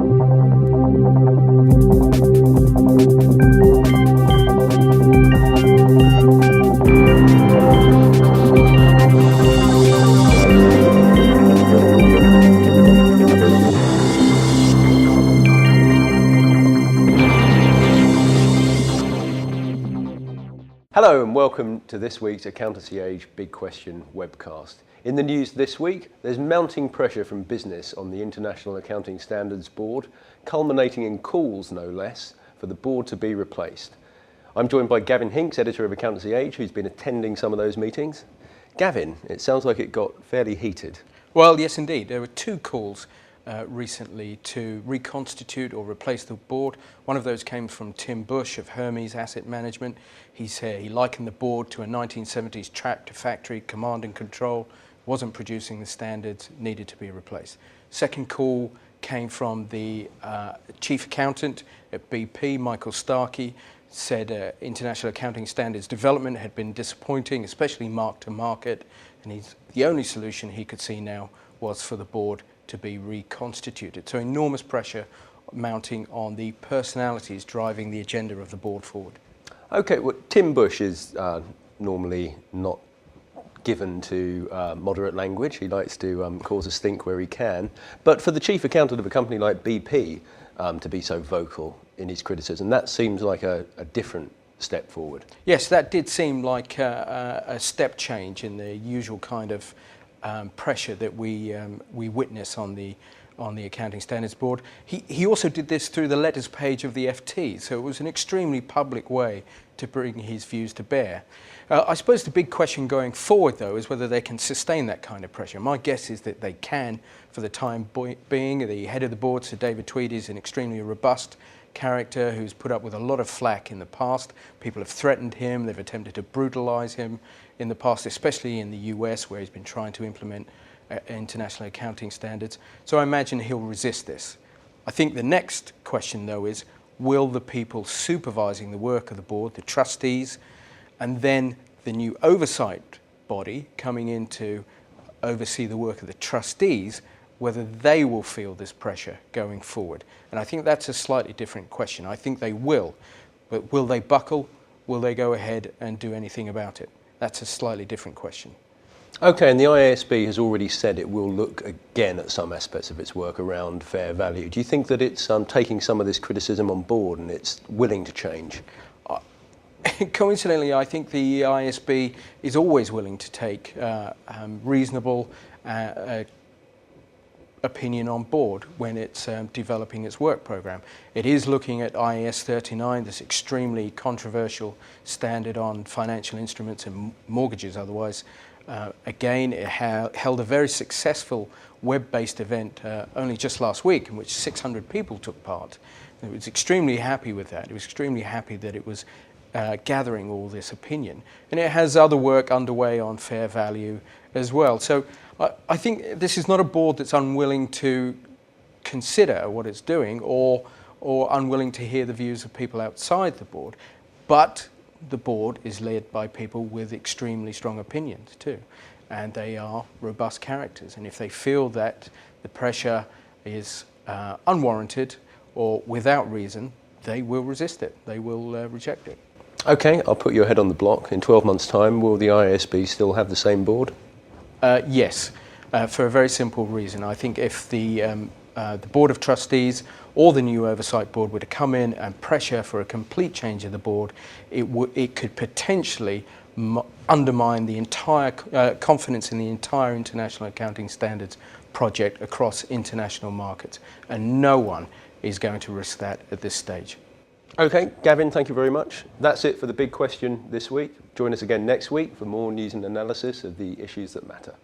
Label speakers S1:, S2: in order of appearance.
S1: Hello and welcome to this week's Accountancy Age Big Question webcast. In the news this week, there's mounting pressure from business on the International Accounting Standards Board, culminating in calls, no less, for the board to be replaced. I'm joined by Gavin Hinks, editor of Accountancy Age, who's been attending some of those meetings. Gavin, it sounds like it got fairly heated.
S2: Well, yes indeed. There were two calls recently to reconstitute or replace the board. One of those came from Tim Bush of Hermes Asset Management. He said he likened the board to a 1970s tractor factory, command and control, wasn't producing the standards, needed to be replaced. Second call came from the chief accountant at BP, Michael Starkey, said international accounting standards development had been disappointing, especially mark to market, and the only solution he could see now was for the board to be reconstituted. So enormous pressure mounting on the personalities driving the agenda of the board forward.
S1: Okay, well, Tim Bush is normally not given to moderate language. He likes to cause a stink where he can. But for the chief accountant of a company like BP to be so vocal in his criticism, that seems like a different step forward.
S2: Yes, that did seem like a step change in the usual kind of pressure that we witness on the Accounting Standards Board. He also did this through the letters page of the FT, so it was an extremely public way to bring his views to bear. I suppose the big question going forward, though, is whether they can sustain that kind of pressure. My guess is that they can for the time being. The head of the board, Sir David Tweedy, is an extremely robust character who's put up with a lot of flack in the past. People have threatened him, they've attempted to brutalise him in the past, especially in the US, where he's been trying to implement international accounting standards. So I imagine he'll resist this. I think the next question, though, is will the people supervising the work of the board, the trustees, and then the new oversight body coming in to oversee the work of the trustees, whether they will feel this pressure going forward. And I think that's a slightly different question. I think they will, but will they buckle? Will they go ahead and do anything about it? That's a slightly different question.
S1: Okay, and the IASB has already said it will look again at some aspects of its work around fair value. Do you think that it's taking some of this criticism on board and it's willing to change?
S2: Coincidentally, I think the IASB is always willing to take reasonable opinion on board when it's developing its work program. It is looking at IAS 39, this extremely controversial standard on financial instruments and mortgages otherwise. Again, it held a very successful web-based event only just last week in which 600 people took part. It was extremely happy with that. It was extremely happy that it was gathering all this opinion. And it has other work underway on fair value as well. So I think this is not a board that's unwilling to consider what it's doing or unwilling to hear the views of people outside the board. But the board is led by people with extremely strong opinions too. And they are robust characters. And if they feel that the pressure is unwarranted or without reason, they will resist it. They will reject it.
S1: Okay, I'll put your head on the block. In 12 months' time, will the IASB still have the same board?
S2: Yes, for a very simple reason. I think if the Board of Trustees or the new Oversight Board were to come in and pressure for a complete change of the board, it could potentially undermine the entire confidence in the entire international accounting standards project across international markets. And no one is going to risk that at this stage.
S1: Okay, Gavin, thank you very much. That's it for the big question this week. Join us again next week for more news and analysis of the issues that matter.